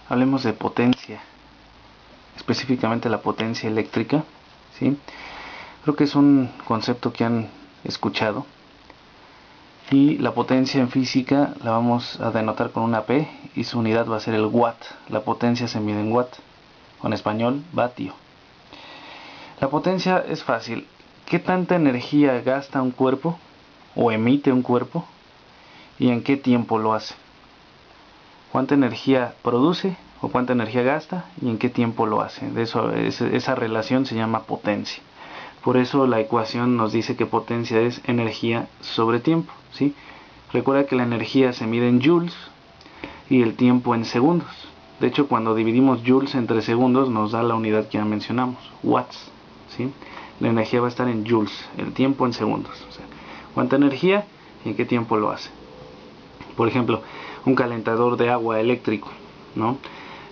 hablemos de potencia, específicamente la potencia eléctrica, ¿sí? Creo que es un concepto que han escuchado. Y la potencia en física la vamos a denotar con una P y su unidad va a ser el watt. La potencia se mide en watt, o en español, vatio. La potencia es fácil. ¿Qué tanta energía gasta un cuerpo o emite un cuerpo y en qué tiempo lo hace? ¿Cuánta energía produce o cuánta energía gasta y en qué tiempo lo hace? De eso, esa relación se llama potencia. Por eso la ecuación nos dice que potencia es energía sobre tiempo, ¿sí? Recuerda que la energía se mide en joules y el tiempo en segundos. De hecho, cuando dividimos joules entre segundos nos da la unidad que ya mencionamos, watts, ¿sí? La energía va a estar en joules, el tiempo en segundos. O sea, ¿cuánta energía y en qué tiempo lo hace? Por ejemplo, un calentador de agua eléctrico, ¿no?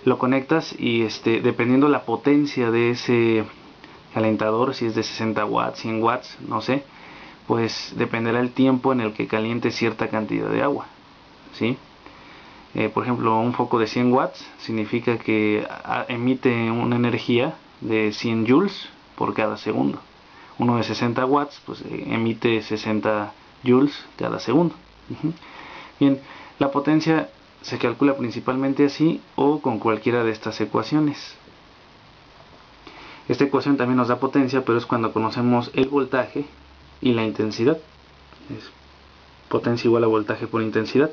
Lo conectas y dependiendo la potencia de ese calentador, si es de 60 watts, 100 watts, no sé, pues dependerá el tiempo en el que caliente cierta cantidad de agua, ¿sí? Por ejemplo, un foco de 100 watts significa que emite una energía de 100 joules por cada segundo. Uno de 60 watts pues emite 60 joules cada segundo. Bien, la potencia se calcula principalmente así o con cualquiera de estas ecuaciones. Esta ecuación también nos da potencia, pero es cuando conocemos el voltaje y la intensidad. Es potencia igual a voltaje por intensidad.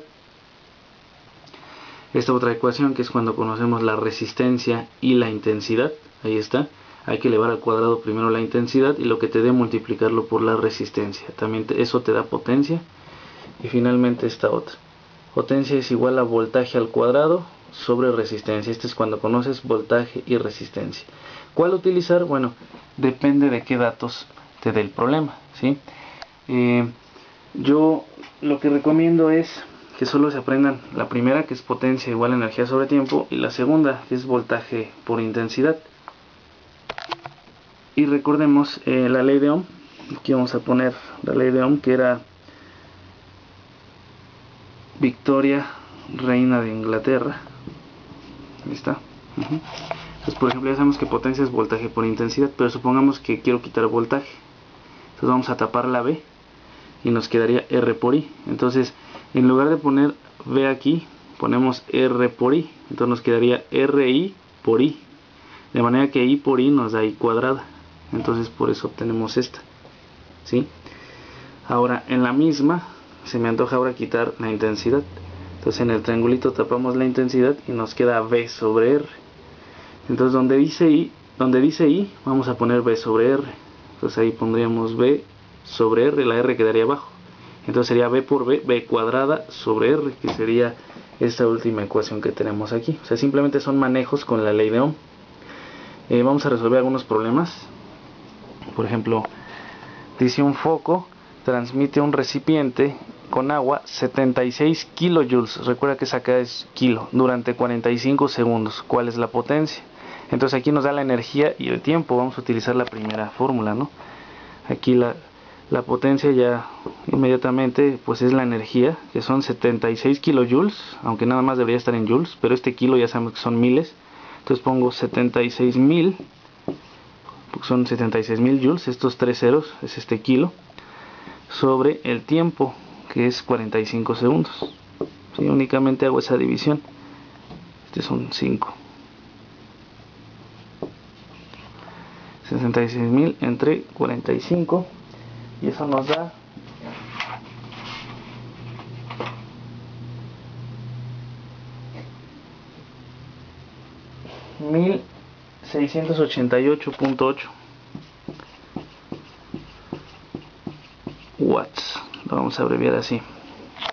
Esta otra ecuación, que es cuando conocemos la resistencia y la intensidad, ahí está. Hay que elevar al cuadrado primero la intensidad y lo que te dé multiplicarlo por la resistencia. También eso te da potencia. Y finalmente esta otra. Potencia es igual a voltaje al cuadrado sobre resistencia. Este es cuando conoces voltaje y resistencia. ¿Cuál utilizar? Bueno, depende de qué datos te dé el problema, ¿sí? Yo lo que recomiendo es que solo se aprendan la primera, que es potencia igual a energía sobre tiempo, y la segunda, que es voltaje por intensidad. Y recordemos la ley de Ohm. Aquí vamos a poner la ley de Ohm, que era Victoria, reina de Inglaterra. Ahí está. Entonces, por ejemplo, ya sabemos que potencia es voltaje por intensidad, pero supongamos que quiero quitar voltaje. Entonces vamos a tapar la B y nos quedaría R por I. Entonces, en lugar de poner B aquí, ponemos R por I. Entonces nos quedaría RI por I. De manera que I por I nos da I cuadrada. Entonces por eso obtenemos esta, ¿sí? Ahora, en la misma, se me antoja ahora quitar la intensidad. Entonces en el triangulito tapamos la intensidad y nos queda B sobre R. Entonces donde dice I, vamos a poner B sobre R. Entonces ahí pondríamos B sobre R, la R quedaría abajo. Entonces sería B por B, B cuadrada sobre R, que sería esta última ecuación que tenemos aquí. O sea, simplemente son manejos con la ley de Ohm. Vamos a resolver algunos problemas. Por ejemplo, dice un foco transmite un recipiente con agua 76 kilojoules. Recuerda que esa acá es kilo, durante 45 segundos. ¿Cuál es la potencia? Entonces aquí nos da la energía y el tiempo. Vamos a utilizar la primera fórmula, ¿no? Aquí la potencia ya inmediatamente pues es la energía, que son 76 kilojoules, aunque nada más debería estar en joules, pero este kilo ya sabemos que son miles. Entonces pongo 76.000, porque son 76.000 joules, estos tres ceros es este kilo, sobre el tiempo, que es 45 segundos. ¿Sí? Únicamente hago esa división. Este son 5. 66.000 entre 45, y eso nos da 1688.8 watts. Lo vamos a abreviar así,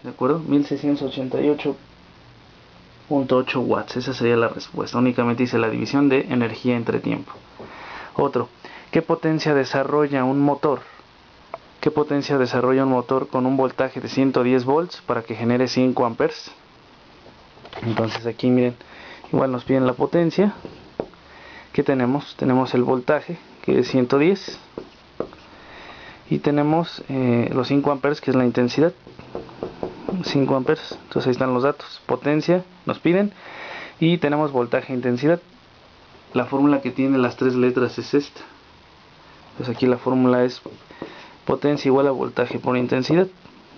¿de acuerdo? 1688.8 watts. Esa sería la respuesta. Únicamente hice la división de energía entre tiempo. Otro, ¿qué potencia desarrolla un motor? ¿Qué potencia desarrolla un motor con un voltaje de 110 volts para que genere 5 amperes? Entonces aquí miren, igual nos piden la potencia. ¿Qué tenemos? Tenemos el voltaje, que es 110, y tenemos los 5 amperes, que es la intensidad, 5 amperes. Entonces ahí están los datos. Potencia nos piden Y tenemos voltaje e intensidad. La fórmula que tiene las tres letras es esta. Entonces aquí la fórmula es potencia igual a voltaje por intensidad.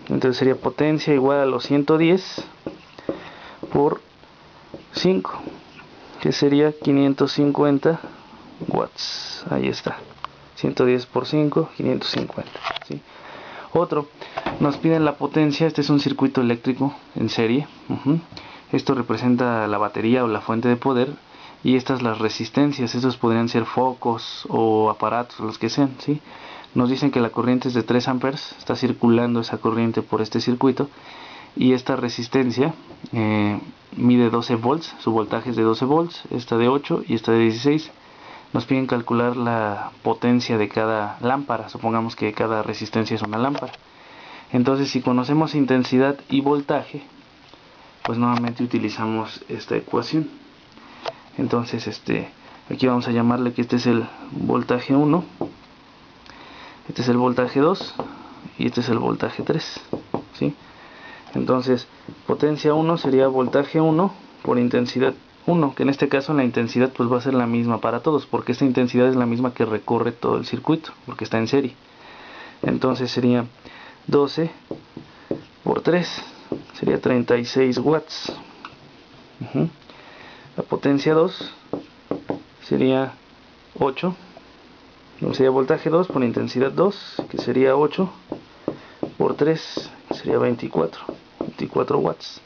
Entonces sería potencia igual a los 110 por 5, que sería 550 watts. Ahí está, 110 por 5, 550, ¿sí? Otro, nos piden la potencia. Este es un circuito eléctrico en serie. Esto representa la batería o la fuente de poder, y estas las resistencias. Estos podrían ser focos o aparatos, los que sean, ¿sí? Nos dicen que la corriente es de 3 amperes, está circulando esa corriente por este circuito, y esta resistencia mide 12 volts, su voltaje es de 12 volts, esta de 8 y esta de 16. Nos piden calcular la potencia de cada lámpara. Supongamos que cada resistencia es una lámpara. Entonces, si conocemos intensidad y voltaje, pues nuevamente utilizamos esta ecuación. Entonces aquí vamos a llamarle que este es el voltaje 1, este es el voltaje 2 y este es el voltaje 3, ¿sí? Entonces potencia 1 sería voltaje 1 por intensidad 1, que en este caso la intensidad pues va a ser la misma para todos, porque esta intensidad es la misma que recorre todo el circuito, porque está en serie. Entonces sería 12 por 3, sería 36 watts. La potencia 2 sería 8, sería voltaje 2 por intensidad 2, que sería 8 por 3, que sería 24 watts,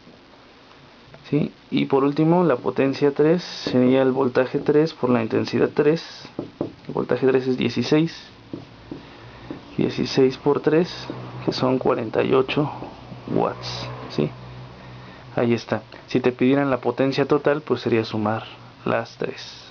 ¿sí? Y por último la potencia 3 sería el voltaje 3 por la intensidad 3. El voltaje 3 es 16 por 3, que son 48 watts, ¿sí? Ahí está. Si te pidieran la potencia total, pues sería sumar las tres.